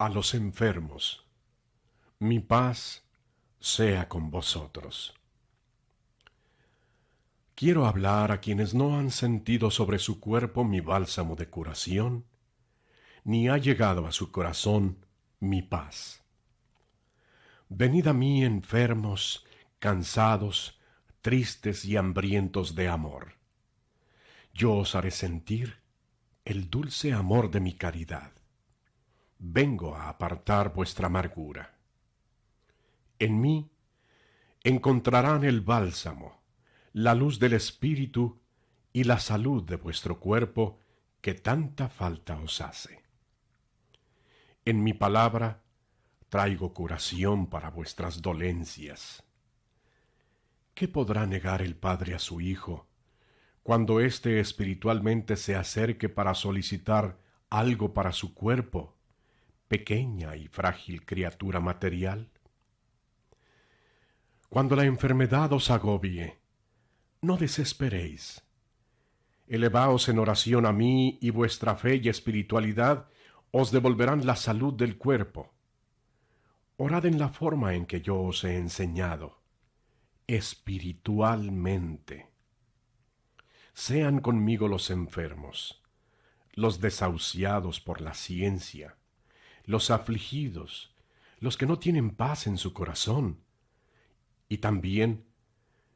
a los enfermos: mi paz sea con vosotros. Quiero hablar a quienes no han sentido sobre su cuerpo mi bálsamo de curación, ni ha llegado a su corazón mi paz. Venid a mí enfermos, cansados, tristes y hambrientos de amor. Yo os haré sentir el dulce amor de mi caridad. Vengo a apartar vuestra amargura. En mí encontrarán el bálsamo, la luz del espíritu y la salud de vuestro cuerpo que tanta falta os hace. En mi palabra traigo curación para vuestras dolencias. ¿Qué podrá negar el Padre a su Hijo cuando éste espiritualmente se acerque para solicitar algo para su cuerpo, pequeña y frágil criatura material? Cuando la enfermedad os agobie, no desesperéis. Elevaos en oración a mí, y vuestra fe y espiritualidad os devolverán la salud del cuerpo. Orad en la forma en que yo os he enseñado, espiritualmente. Sean conmigo los enfermos, los desahuciados por la ciencia, los afligidos, los que no tienen paz en su corazón, y también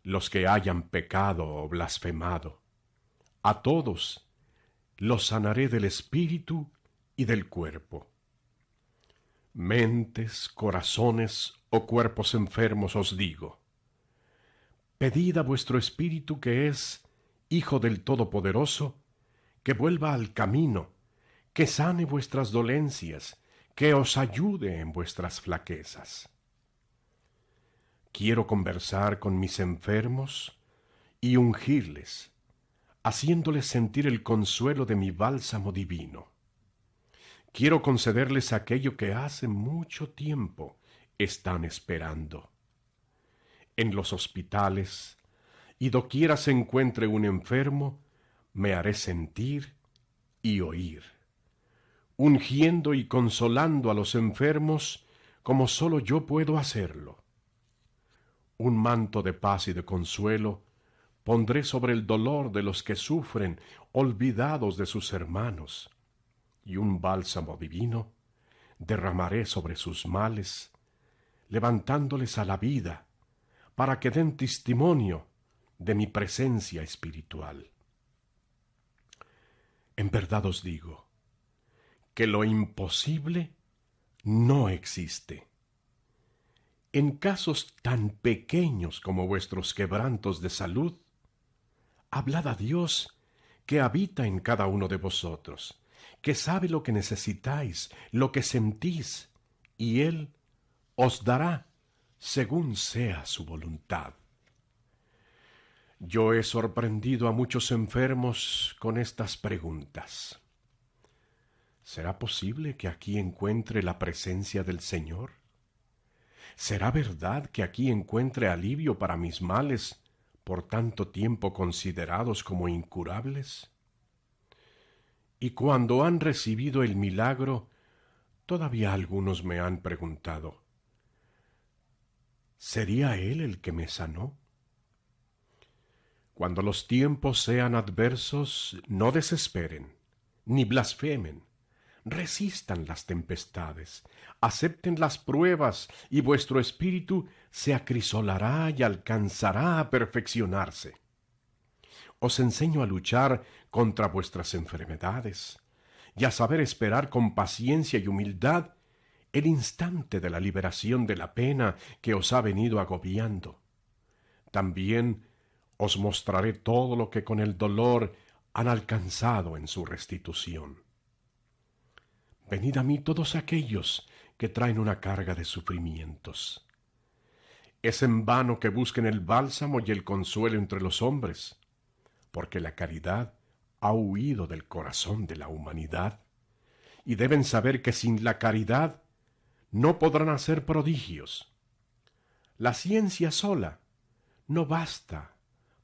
los que hayan pecado o blasfemado. A todos los sanaré del espíritu y del cuerpo. Mentes, corazones o cuerpos enfermos os digo: pedid a vuestro espíritu, que es Hijo del Todopoderoso, que vuelva al camino, que sane vuestras dolencias, que os ayude en vuestras flaquezas. Quiero conversar con mis enfermos y ungirles, haciéndoles sentir el consuelo de mi bálsamo divino. Quiero concederles aquello que hace mucho tiempo están esperando. En los hospitales y doquiera se encuentre un enfermo, me haré sentir y oír, ungiendo y consolando a los enfermos como sólo yo puedo hacerlo. Un manto de paz y de consuelo pondré sobre el dolor de los que sufren, olvidados de sus hermanos, y un bálsamo divino derramaré sobre sus males, levantándoles a la vida, para que den testimonio de mi presencia espiritual. En verdad os digo que lo imposible no existe. En casos tan pequeños como vuestros quebrantos de salud, hablad a Dios, que habita en cada uno de vosotros, que sabe lo que necesitáis, lo que sentís, y Él os dará según sea su voluntad. Yo he sorprendido a muchos enfermos con estas preguntas. ¿Será posible que aquí encuentre la presencia del Señor? ¿Será verdad que aquí encuentre alivio para mis males, por tanto tiempo considerados como incurables? Y cuando han recibido el milagro, todavía algunos me han preguntado: ¿sería Él el que me sanó? Cuando los tiempos sean adversos, no desesperen, ni blasfemen. Resistan las tempestades, acepten las pruebas, y vuestro espíritu se acrisolará y alcanzará a perfeccionarse. Os enseño a luchar contra vuestras enfermedades, y a saber esperar con paciencia y humildad el instante de la liberación de la pena que os ha venido agobiando. También os mostraré todo lo que con el dolor han alcanzado en su restitución. Venid a mí todos aquellos que traen una carga de sufrimientos. Es en vano que busquen el bálsamo y el consuelo entre los hombres, porque la caridad ha huido del corazón de la humanidad, y deben saber que sin la caridad no podrán hacer prodigios. La ciencia sola no basta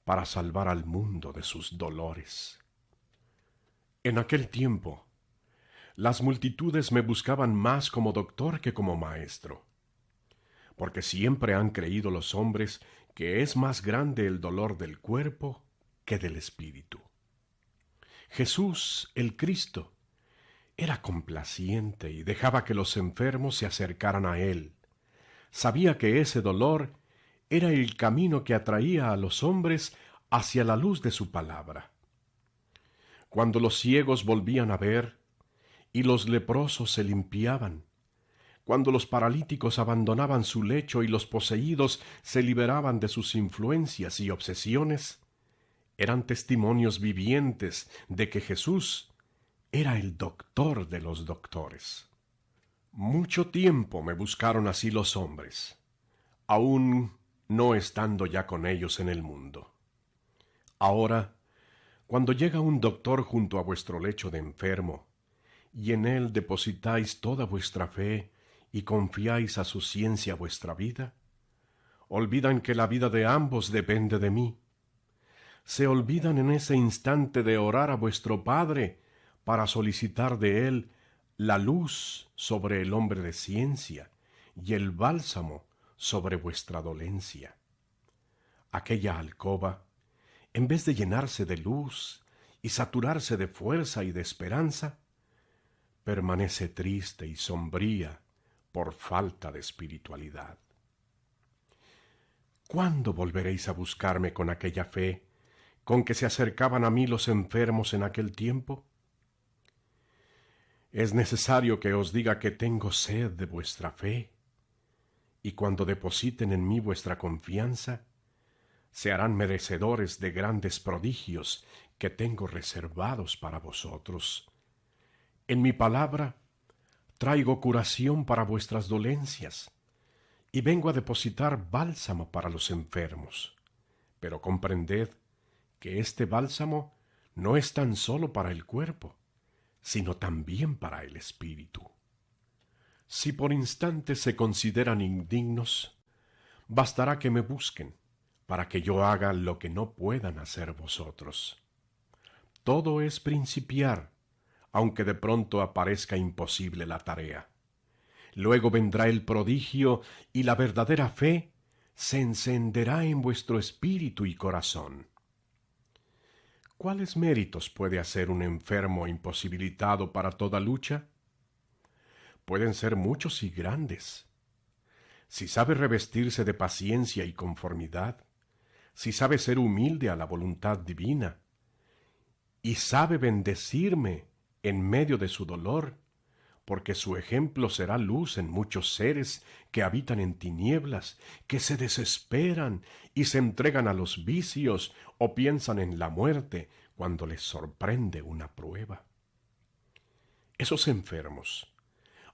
para salvar al mundo de sus dolores. En aquel tiempo, Las multitudes me buscaban más como doctor que como maestro, porque siempre han creído los hombres que es más grande el dolor del cuerpo que del espíritu. Jesús, el Cristo, era complaciente y dejaba que los enfermos se acercaran a él. Sabía que ese dolor era el camino que atraía a los hombres hacia la luz de su palabra. Cuando los ciegos volvían a ver y los leprosos se limpiaban, cuando los paralíticos abandonaban su lecho y los poseídos se liberaban de sus influencias y obsesiones, eran testimonios vivientes de que Jesús era el doctor de los doctores. Mucho tiempo me buscaron así los hombres, aún no estando ya con ellos en el mundo. Ahora, cuando llega un doctor junto a vuestro lecho de enfermo, y en él depositáis toda vuestra fe y confiáis a su ciencia vuestra vida, olvidan que la vida de ambos depende de mí. Se olvidan en ese instante de orar a vuestro Padre para solicitar de él la luz sobre el hombre de ciencia y el bálsamo sobre vuestra dolencia. Aquella alcoba, en vez de llenarse de luz y saturarse de fuerza y de esperanza, permanece triste y sombría por falta de espiritualidad. ¿Cuándo volveréis a buscarme con aquella fe con que se acercaban a mí los enfermos en aquel tiempo? Es necesario que os diga que tengo sed de vuestra fe, y cuando depositen en mí vuestra confianza, se harán merecedores de grandes prodigios que tengo reservados para vosotros. En mi palabra traigo curación para vuestras dolencias, y vengo a depositar bálsamo para los enfermos. Pero comprended que este bálsamo no es tan solo para el cuerpo, sino también para el espíritu. Si por instantes se consideran indignos, bastará que me busquen, para que yo haga lo que no puedan hacer vosotros. Todo es principiar, aunque de pronto aparezca imposible la tarea. Luego vendrá el prodigio y la verdadera fe se encenderá en vuestro espíritu y corazón. ¿Cuáles méritos puede hacer un enfermo imposibilitado para toda lucha? Pueden ser muchos y grandes. Si sabe revestirse de paciencia y conformidad, si sabe ser humilde a la voluntad divina, y sabe bendecirme en medio de su dolor, porque su ejemplo será luz en muchos seres que habitan en tinieblas, que se desesperan y se entregan a los vicios o piensan en la muerte cuando les sorprende una prueba. Esos enfermos,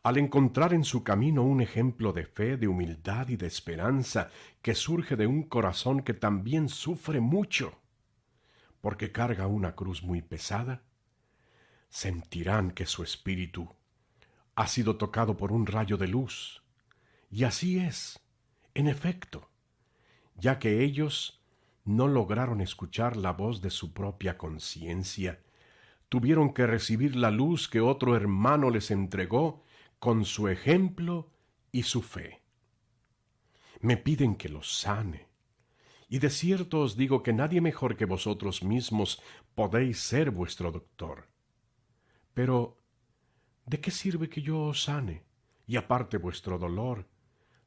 al encontrar en su camino un ejemplo de fe, de humildad y de esperanza que surge de un corazón que también sufre mucho, porque carga una cruz muy pesada, sentirán que su espíritu ha sido tocado por un rayo de luz. Y así es, en efecto, ya que ellos no lograron escuchar la voz de su propia conciencia, tuvieron que recibir la luz que otro hermano les entregó con su ejemplo y su fe. Me piden que los sane, y de cierto os digo que nadie mejor que vosotros mismos podéis ser vuestro doctor. Pero ¿de qué sirve que yo os sane y aparte vuestro dolor,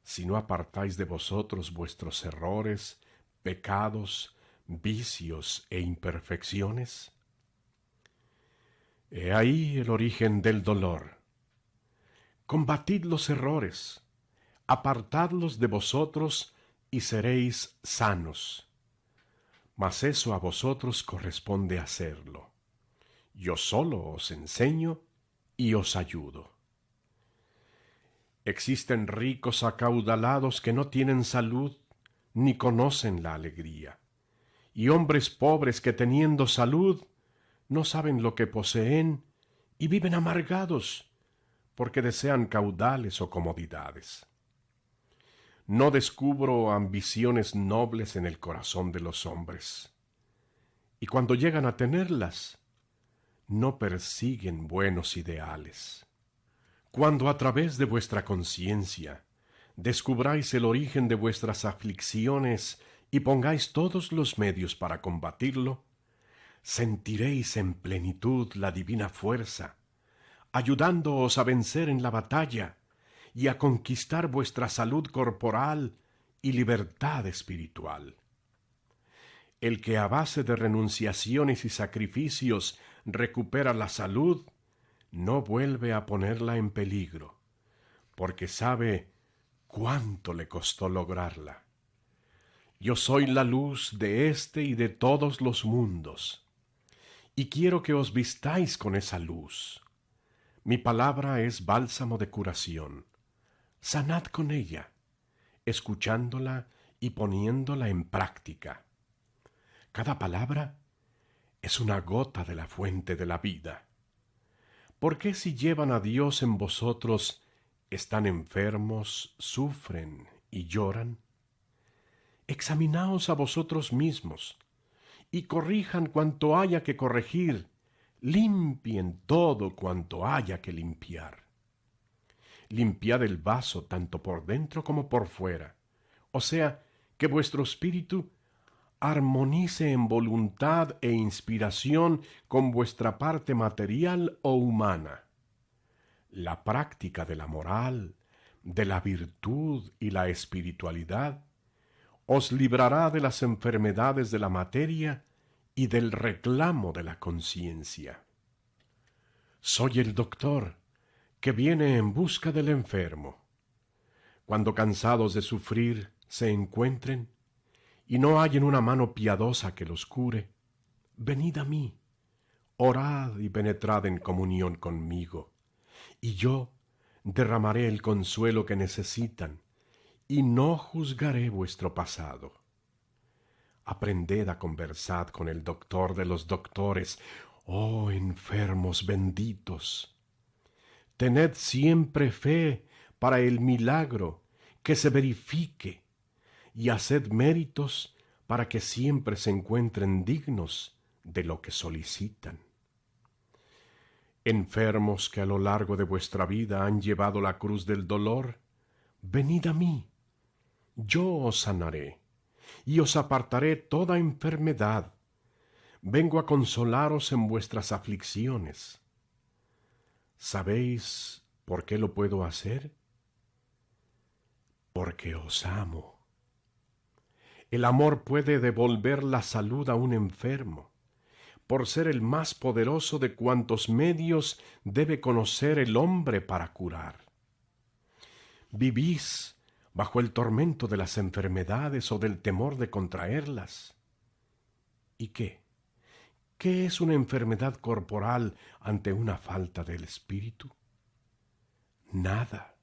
si no apartáis de vosotros vuestros errores, pecados, vicios e imperfecciones? He ahí el origen del dolor. Combatid los errores, apartadlos de vosotros y seréis sanos. Mas eso a vosotros corresponde hacerlo. Yo solo os enseño y os ayudo. Existen ricos acaudalados que no tienen salud ni conocen la alegría, y hombres pobres que teniendo salud no saben lo que poseen y viven amargados porque desean caudales o comodidades. No descubro ambiciones nobles en el corazón de los hombres, y cuando llegan a tenerlas, no persiguen buenos ideales. Cuando a través de vuestra conciencia descubráis el origen de vuestras aflicciones y pongáis todos los medios para combatirlo, sentiréis en plenitud la divina fuerza, ayudándoos a vencer en la batalla y a conquistar vuestra salud corporal y libertad espiritual. El que a base de renunciaciones y sacrificios recupera la salud, no vuelve a ponerla en peligro, porque sabe cuánto le costó lograrla. Yo soy la luz de este y de todos los mundos, y quiero que os vistáis con esa luz. Mi palabra es bálsamo de curación. Sanad con ella, escuchándola y poniéndola en práctica. Cada palabra es una gota de la fuente de la vida. ¿Por qué si llevan a Dios en vosotros, están enfermos, sufren y lloran? Examinaos a vosotros mismos, y corrijan cuanto haya que corregir, limpien todo cuanto haya que limpiar. Limpiad el vaso tanto por dentro como por fuera, o sea, que vuestro espíritu armonice en voluntad e inspiración con vuestra parte material o humana. La práctica de la moral, de la virtud y la espiritualidad os librará de las enfermedades de la materia y del reclamo de la conciencia. Soy el doctor que viene en busca del enfermo. Cuando cansados de sufrir se encuentren y no hallen una mano piadosa que los cure, venid a mí, orad y penetrad en comunión conmigo, y yo derramaré el consuelo que necesitan, y no juzgaré vuestro pasado. Aprended a conversar con el doctor de los doctores, oh enfermos benditos. Tened siempre fe para el milagro que se verifique, y haced méritos para que siempre se encuentren dignos de lo que solicitan. Enfermos que a lo largo de vuestra vida han llevado la cruz del dolor, venid a mí, yo os sanaré, y os apartaré toda enfermedad. Vengo a consolaros en vuestras aflicciones. ¿Sabéis por qué lo puedo hacer? Porque os amo. El amor puede devolver la salud a un enfermo, por ser el más poderoso de cuantos medios debe conocer el hombre para curar. Vivís bajo el tormento de las enfermedades o del temor de contraerlas. ¿Y qué? ¿Qué es una enfermedad corporal ante una falta del espíritu? Nada.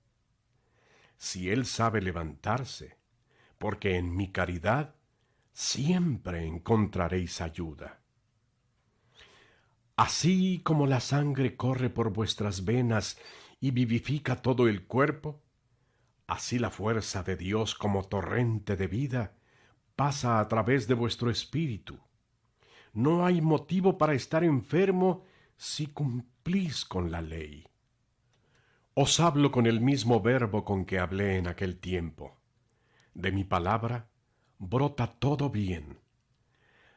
Si él sabe levantarse, porque en mi caridad siempre encontraréis ayuda. Así como la sangre corre por vuestras venas y vivifica todo el cuerpo, así la fuerza de Dios como torrente de vida pasa a través de vuestro espíritu. No hay motivo para estar enfermo si cumplís con la ley. Os hablo con el mismo verbo con que hablé en aquel tiempo. De mi palabra brota todo bien.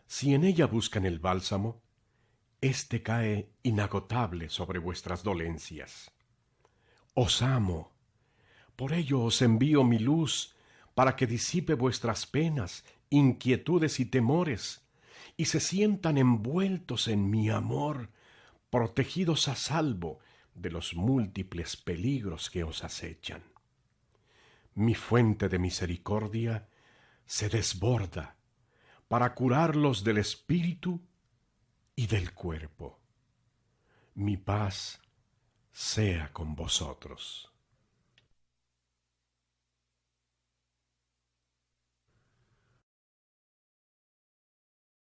Si en ella buscan el bálsamo, éste cae inagotable sobre vuestras dolencias. Os amo, por ello os envío mi luz, para que disipe vuestras penas, inquietudes y temores, y se sientan envueltos en mi amor, protegidos a salvo de los múltiples peligros que os acechan. Mi fuente de misericordia se desborda para curarlos del espíritu y del cuerpo. Mi paz sea con vosotros.